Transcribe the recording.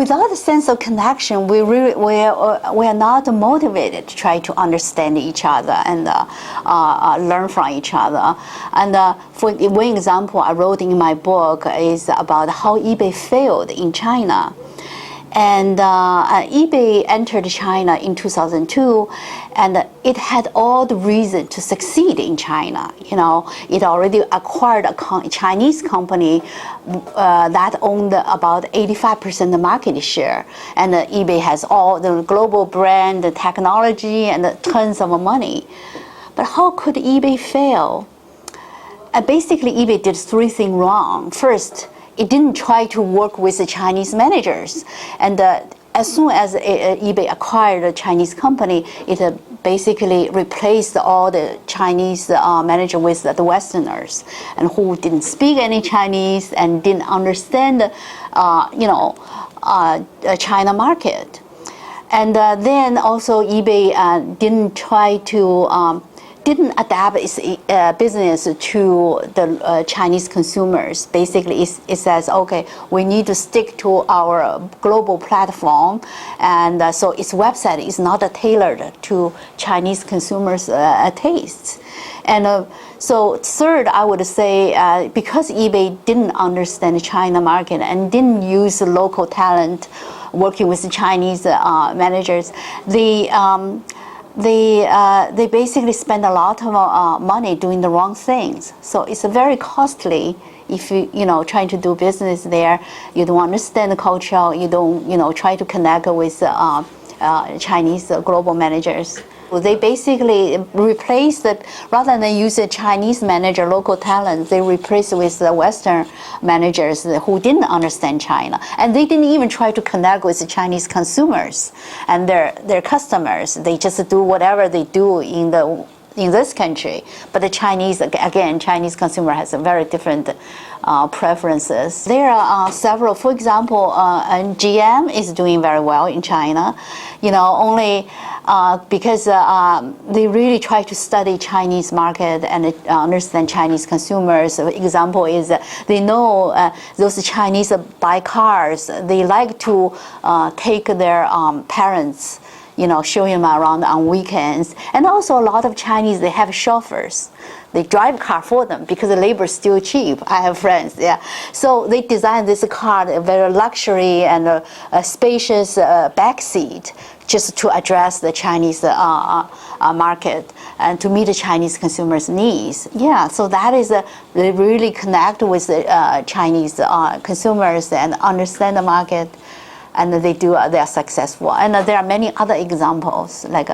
without a sense of connection, we are not motivated to try to understand each other and learn from each other. And for one example I wrote in my book is about how eBay failed in China. And eBay entered China in 2002, and it had all the reason to succeed in China. You know, it already acquired a Chinese company that owned about 85% of market share, and eBay has all the global brand, the technology, and tons of money. But how could eBay fail? Basically, eBay did three things wrong. First, it didn't try to work with the Chinese managers. And as soon as eBay acquired a Chinese company, it basically replaced all the Chinese managers with the Westerners, and who didn't speak any Chinese and didn't understand, China market. And then also eBay didn't adapt its business to the Chinese consumers. Basically, it says, okay, we need to stick to our global platform, and so its website is not tailored to Chinese consumers' tastes. And so third, I would say, because eBay didn't understand the China market and didn't use local talent working with the Chinese managers, they basically spend a lot of money doing the wrong things. So it's very costly if you trying to do business there. You don't understand the culture. You don't try to connect with Chinese global managers. They basically replaced rather than use a Chinese manager, local talent, they replaced with the Western managers who didn't understand China. And they didn't even try to connect with the Chinese consumers and their customers. They just do whatever they do in this country. But the Chinese consumer has a very different preferences. There are several. For example, GM is doing very well in China. Only because they really try to study Chinese market and understand Chinese consumers. Example is they know those Chinese buy cars. They like to take their parents, showing them around on weekends. And also a lot of Chinese, they have chauffeurs. They drive car for them because the labor is still cheap. I have friends, yeah. So they designed this car, a very luxury and a spacious back seat, just to address the Chinese market and to meet the Chinese consumers' needs. Yeah, so that is they really connect with the Chinese consumers and understand the market, and they are successful. And there are many other examples like.